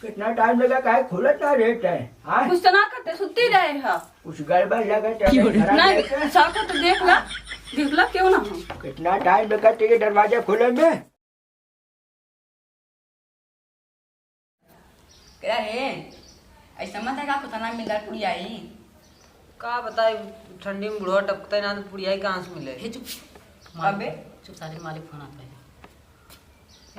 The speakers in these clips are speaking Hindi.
कितना टाइम लगा काहे खुलत ना रेट है? हाँ कुछ तो ना करते सुती रहे हा कुछ गड़बड़ लगा नहीं साका तो देख ला क्यों ना हम कितना टाइम लगा तेरे दरवाजा खुले में? क्या है ऐसा मत है का पता ना मिल रहा पुड़ी आई का बताए ठंडी में बुढ़वा टपकता है ना तो पुड़िया कहाँ से मिले। हे चुप अबे चुप साले मालिक फोन आता है।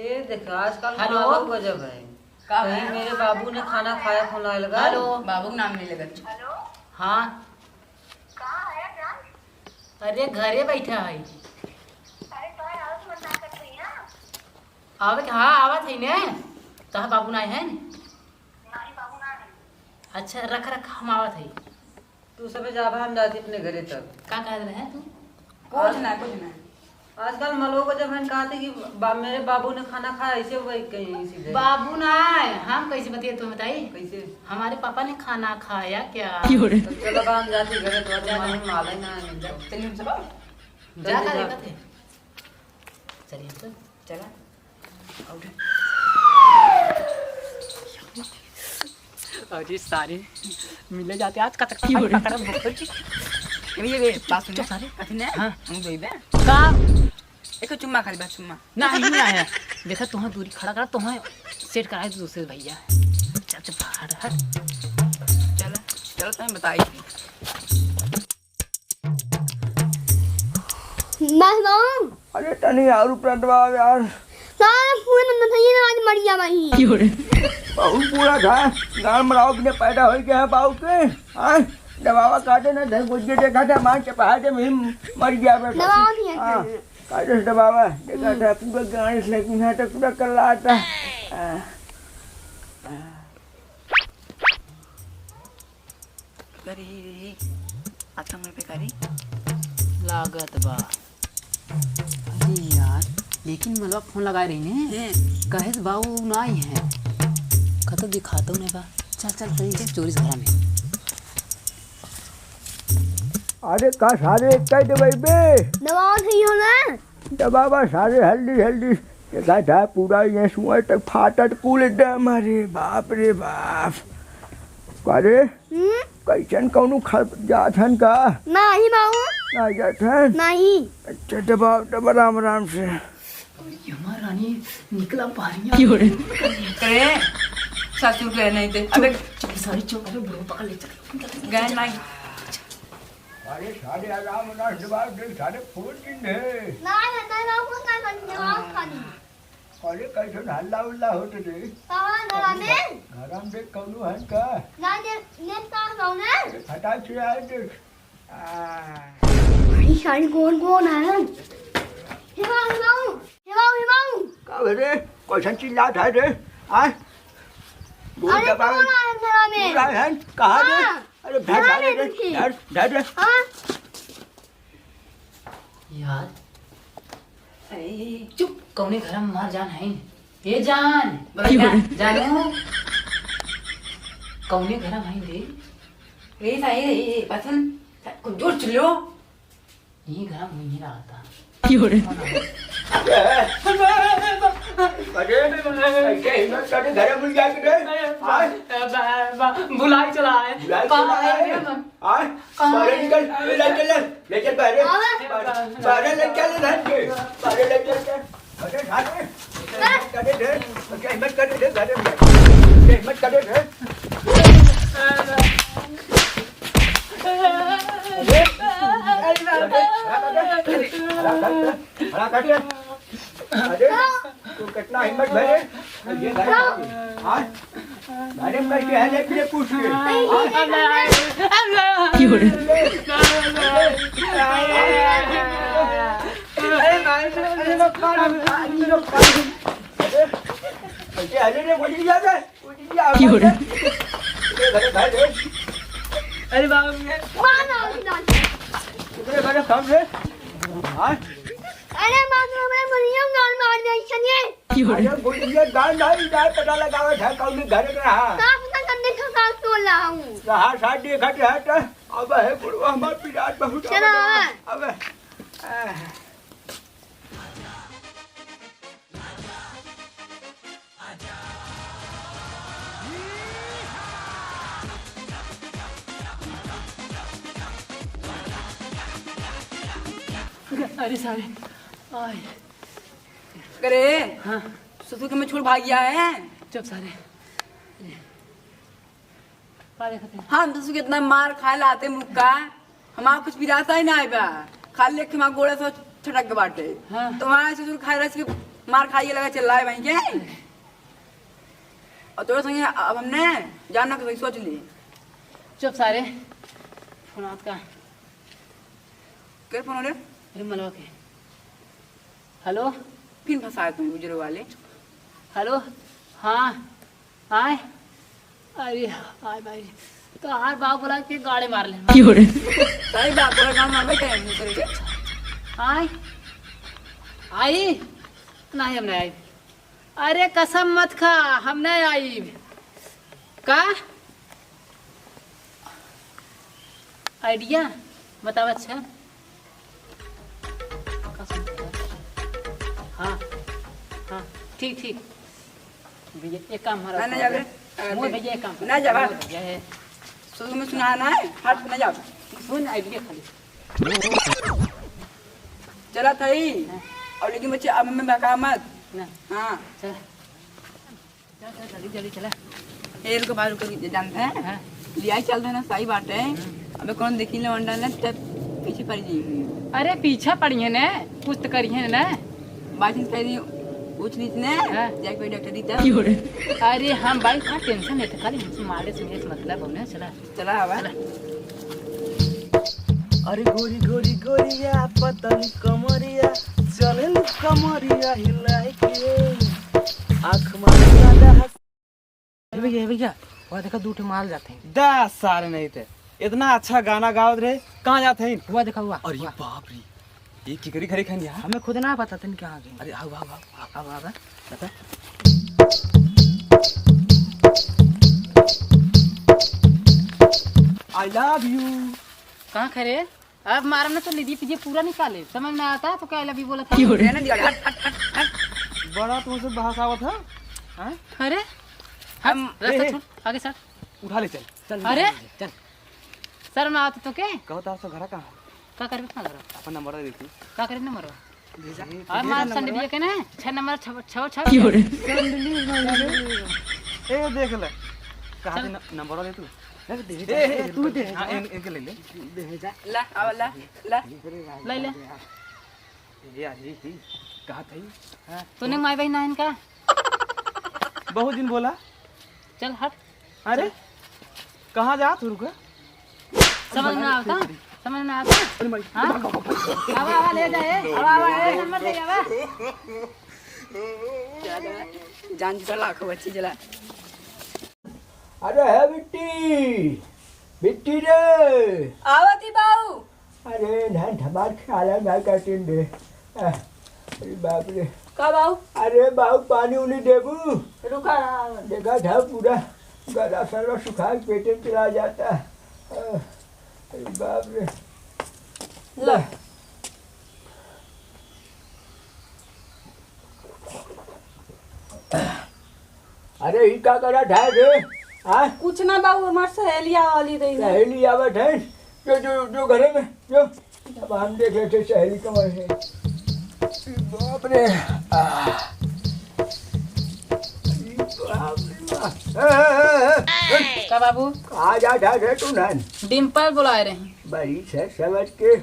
ये देख आजकल हेलो? माहौल गजब है। का कहीं है? मेरे बाबू ने खाना खाया फोन आए लगा। हेलो बाबू का नाम नहीं लगा हाँ अरे घरे बैठा है आवे हाँ आवत है ने तहा बाबू ना है न अच्छा रख हम आवत है तू सब जाबा हम जाती अपने घरे तक। का कह रहे हैं तू कुछ ना आजकल मलो गजब है कहते कि मेरे बाबू ने खाना खाया ऐसे वही कहीं सीधे। बाबू ना है हम कैसे बतिए तुम्हें बताइए कैसे हमारे पापा ने खाना खाया क्या तो चलो बा हम जाती घरे तो मालूम माले ना चलिए सब जा कर देखा थे चलिए तो चला अरे सारे मिले जाते आज कतक पकड़ ये बात सुन सारे अथी ने हाँ। हम दे दे का एक चुम्मा खाली बात चुम्मा नहीं आया देखा तुम्हें दूरी खड़ा करा तुम्हें सेट कराए तो दूसरे भैया चल चल बाहर हट चलो तुम्हें बताई मैं अरे तनी और ऊपर दबाव यार सारा पूरा नंबर सही ना आज मर गया भाई बाबू पूरा खा गाँव मराओ के पैदा हो गया है बाबू के। हाँ दबावा काटे ना धर गुज्जे देखा था मां चपहाटे में मर गया बेटा। दबाव नहीं है हाँ काटे से दबावा देखा था पूरा गाड़ी से लेकिन यहाँ तक पूरा कर रहा था। करी आता मैं पे करी लागत बा अरे यार लेकिन मतलब फोन लगाए रही ने कहे तो बाबू ना ही है कतो दिखाता हूँ बा चल चल कहीं चोरी से घर में अरे का सारे एक ही दवाई बे दबाव सही हो ना दबावा सारे हल्दी हल्दी देखा था पूरा ये सुअर तक फाटत कुल एकदम। अरे बाप रे बाप। अरे कैसन कौनू खा जाथन का नहीं बाबू ना जाथन नहीं अच्छा दबाव दबा राम राम से। हमारा रानी निकला पारियां करे ससुर के नहीं थे अबे चुप सारी चुप अरे बुढ़ो पकड़ ले चल गए नहीं अरे सारे आराम ना दबाव दे सारे फूल दिन है। नहीं बाबू ना कर दबाव खाली अरे कैसन हल्ला उल्ला होते रे कहां दबा में घरम देख कौनू हन का ना ने का गाउने फटाक से आए देख। भाई सारी कौन है हिमाऊ का रे कैसन चिल्ला था रे? आ बोल अरे दबाव कौन है अंधेरा में पूरा है कहाँ रे? हाँ। अरे भैंस कहाँ आ रे रे देखी? धर धर हां यार अरे चुप कौने घर में मार जान है ये जान जानू कौने घर में है रे ये सही पसंद कुछ जोर चलो ये घर में नहीं रहा था अरे कैसे हिम्मत करके घर में जा के रे? बुलाई चला है बाहर निकल ले चल ले चल बाहर बाहर ले चल धर के बाहर ले चल। अरे ढाके हिम्मत कर दे हिम्मत कर दे घर में हिम्मत कर दे अरे तू कितना हिम्मत भरे ये घर हाँ घरे में कैसे है लेके पूछ के कैसे हले रे बोली जा रे अरे बाबू कितने बड़े काम रे? हाँ अरे मानो मैं मरियम गाल मार दे छनिए अरे बुढ़िया गाल नहीं जाए पता लगावे था कौन घर में रहा का पता करने का काम तो रहा हूं रहा शादी घट हट अब है बुढ़वा हमार पिराज बहुत चलो अब अरे सारे आय करे हाँ ससुर के मैं छोड़ भाग गया है। चुप सारे पा देखते हैं। हम ससुर के इतना मार खाए लाते मुक्का हमारा कुछ बिराता ही ना आएगा खाली लेके हमारा गोड़ा से छटक के बाटे। हाँ। तो हमारा ससुर खाए रह मार खाइए लगा चल रहा है वहीं के और तोरा संगे अब हमने जानना के सोच ली। चुप सारे फोन हाथ का कर फोन रे अरे मलवा के हेलो फिर फंसाए तुम गुजरे वाले। हेलो हाँ आए अरे आए भाई तो हर बाप बोला कि गाड़ी मार ले सही बात तोरा गांव में बैठे हैं दूसरे के। आई आई नहीं हम नहीं आई अरे कसम मत खा हम नहीं आई का आइडिया बताओ। अच्छा कसम हाँ हाँ ठीक ठीक भैया एक काम हमारा ना जाबे मोर भैया एक काम ना जाबा भैया है ससुर में सुना ना है हाथ ना जाओ सुन आइडिया खाली चला थई और लेकिन बच्चे अब मैं बका मत ना हाँ चल चल चल जल्दी जल्दी चला हेल को बाहर कर जानते हैं हाँ लिया चल रहे ना सही बात है। अबे कौन देखी ले वंडा ने तब पीछे पड़ जाएगी अरे पीछा पड़िए ने कुछ तो करिए ना बात कह रही पूछ ली ने हाँ। जाके कोई डॉक्टर दी तब अरे हम भाई का टेंशन नहीं था खाली हमसे मारे से मेरे से मतलब होने चला चला हवा चला अरे गोरी गोरी गोरिया पतली कमरिया चले कमरिया हिलाई के आँख मारे राजा हंस भैया वहाँ देखा दूठे माल जाते हैं। 10 साल नहीं थे इतना अच्छा गाना गावत रहे कहाँ जाते हैं। हुआ देखा हुआ अरे बाप रे ये किकरी खरी खान यार। हमें खुद ना पता था कहाँ गए। अरे आओ आओ आओ आओ आओ बता आई लव यू। कहाँ खरे अब मारम ना तो लीजिए पीजिए पूरा निकाले समझ में आता तो क्या लवी बोला था रहने दिया हट हट हट हट बड़ा तुमसे बहस आवत है हाँ? अरे हम रास्ता छोड़ आगे सर उठा ले चल चल अरे चल सर मैं आता तो के कहो तार से घर कहाँ का करबे ना करो अपन नंबर दे तू का करे ना मरो अब मार संडे दिए के ना 6 नंबर 6 6 ए देख ले कहाँ से नंबर दे तू ए तू दे हाँ इनके ले ले ला आवा ला ला ले ले ये आई थी कहाँ थी तूने माई बहन ना इनका बहुत दिन बोला चल हट अरे कहाँ जा तू रुका समझ में आता समझ में आता हाँ आवा आवा ले जाए आवा आवा एक नंबर ले आवा जान चला लाखों बच्ची चला अरे है बिट्टी बिट्टी रे आवती बाऊ अरे नान धमाल ख्याल ना करते दे अरे बाप रे का बाऊ अरे बाबू पानी उन्हें देबू रुका रहा देखा था पूरा गला सारा सुखा के पेटे में चला जाता अरे बाप रे ला अरे ही का करा ढाई रे हाँ कुछ ना बाऊ हमारे सहेलिया वाली रही सहेली आवत है जो घरे में जो अब हम देख रहे थे सहेली कमर है बाप रे का बाबू कहाँ जा ढाई तू नन डिम्पल बुलाए रहे बड़ी से समझ के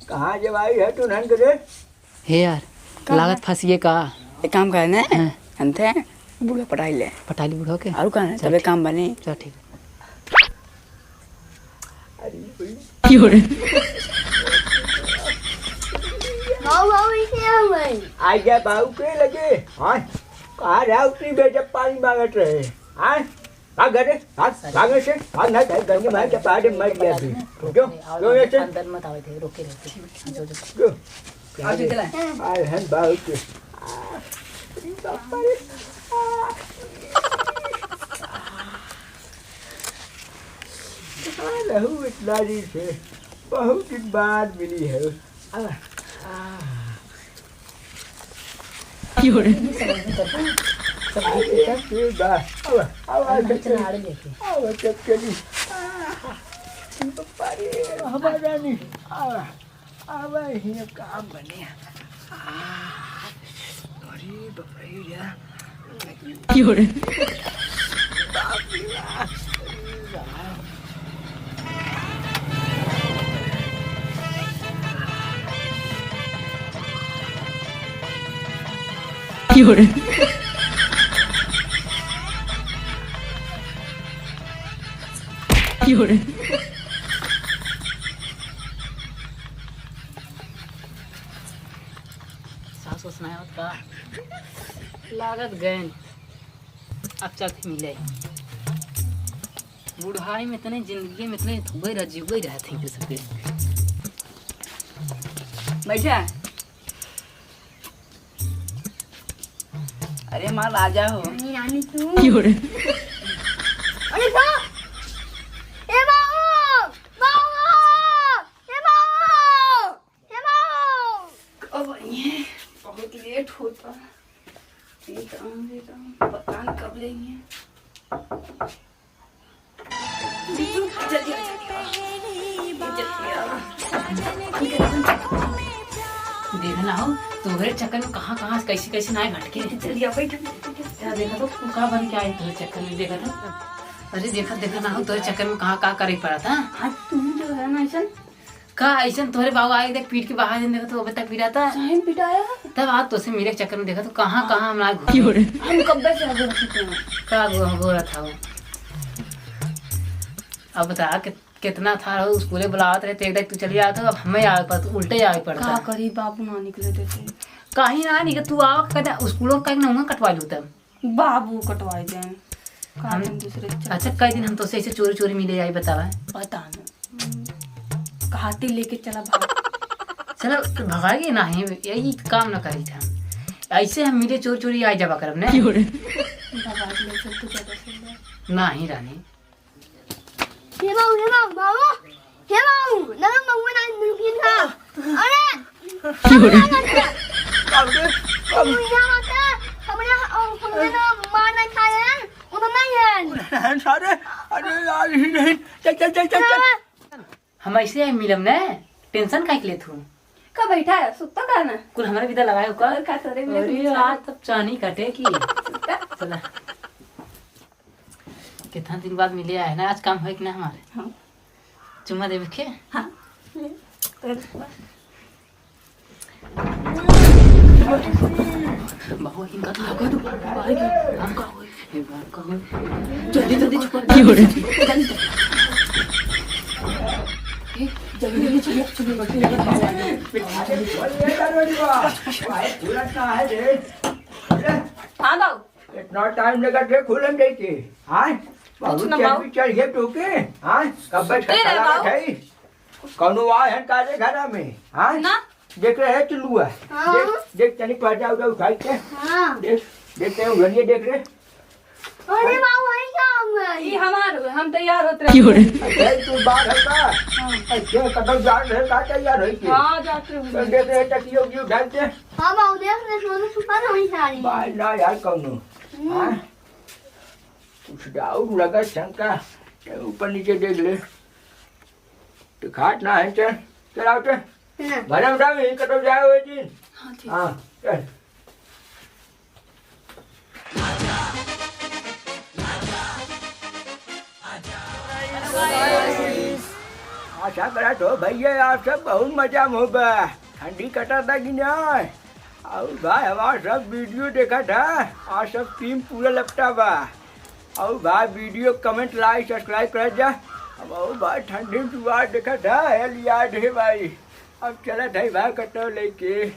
कहाँ जब आई है तू नन करे हे यार लागत फंसिए का एक काम करना है हम थे बूढ़ा पढ़ाई ले पटाली बुढ़ो के और कहाँ तबे काम बने चल ठीक अरे बाबू इसे हुए आ गया बाबू के लगे हाँ कहाँ रहा उतनी बेजब पानी मांगत रहे हाँ भाग घरे भाग से भाग ना गए गंगे मार के पाड़े मर गया भी जो ऐसे अंदर मत आवे थे रोके रहते जो जो आगे चला आए हैं बाबू के लहू इतना दिन से बहुत दिन बाद मिली है अब ये काम बने अरे बाप रे यार सास सुनाया का लागत गए अब चलते मिले बुढ़ाई में इतने जिंदगी में इतने थोड़े रजीब ही रहते हैं सबके बैठा अरे माँ राजा हो रानी तू अरे तो ए बाबू बाबू ए बाबू ए बाबू अब ये बहुत लेट होता पता नहीं कब लेंगे जल्दी देखना हो तुम्हारे चक्कर में कहाँ कहाँ कैसे कैसे ना भटके जल्दी आ बैठ यार देखा तो का बन के आई तुम्हारे चक्कर में देखा था अरे देखा ना हो तुम्हारे चक्कर में कहाँ कहाँ करे पड़ा था आज तुम जो है ना ऐसा का ऐसा तुम्हारे बाबू आए देख पीट के बाहर देखा तो अब तक पीटा था साहिब पिटाया तब आज तो से मेरे चक्कर में देखा तो कहाँ कहाँ हम हम कब से आगे रखते हैं का गोरा था वो अब बता कितना था स्कूले बुलावत रहे एक तू चली आता अब हमें आगे पड़ता उल्टे आगे पड़ता का करी बाबू ना निकले थे कहीं ना निकल तू आओ कहता स्कूलों का ना कटवा लू तब बाबू कटवाए जाए हम अच्छा कई दिन हम तो ऐसे चोरी चोरी मिले आई बतावा पता ना कहाते लेके चला भाग चलो भगाएंगे ना ही यही काम ना करी था ऐसे हम मिले चोरी चोरी आई जावा करब ना ना ही रानी हे बाबू ना बाबू ना नुकिन का अरे तू यहाँ आता हमने ना मारना खाया उतना सारे अरे यार ही नहीं चल हम ऐसे आई मिलम ना टेंशन काहे के लिए तू का बैठा है सुत्ता का ना कुल हमारे विदा लगाए कर का तोरे अरे आज तब चानी कटे की चला कितना दिन बाद मिले आए ना आज काम है कि ना हमारे हाँ। चुम्मा देवे के हाँ बाबू इनका तो लगा दो हम का हो एक बार का हो जल्दी छुपा जल्दी हाँ बाबू इतना टाइम लगा थे खुलन गई थी हाँ बहुत ना बाबू। चल गए तो के हाँ कब बैठ ए रे बाबू। थे कौनो आए हैं काले घर में हाँ ना देख रहे हैं चुल्लुआ हाँ। देख तनिक पर्चा उठाई के हाँ देखते हैं उधर ये देख रहे अरे बाबू है क्या ये हमार हम तैयार होते रहे अच्छा तू बाहर है का अच्छा कदम जा रहे का तैयार है के हाँ जाते तो हुए देख रहे टकियो की उठाते हाँ बाबू देख रहे सोनू छुपा नहीं सारी बाल ना यार कौनो हाँ कुछ डाउट लगा शंका ऊपर नीचे देख ले तो खाट ना है चल आओ चल भरम राम यही कटो जाए हुए जी हाँ ठीक हाँ चल आशा करा तो भैया आप सब बहुत मजा में होगा ठंडी कटा था कि नहीं और भाई हमारा सब वीडियो देखा था और सब टीम पूरा लपटा बा और भाई वीडियो कमेंट लाइक सब्सक्राइब कर जा अब और भाई ठंडी में देखा था हेल याद है भाई अब चला था भाई कटो लेके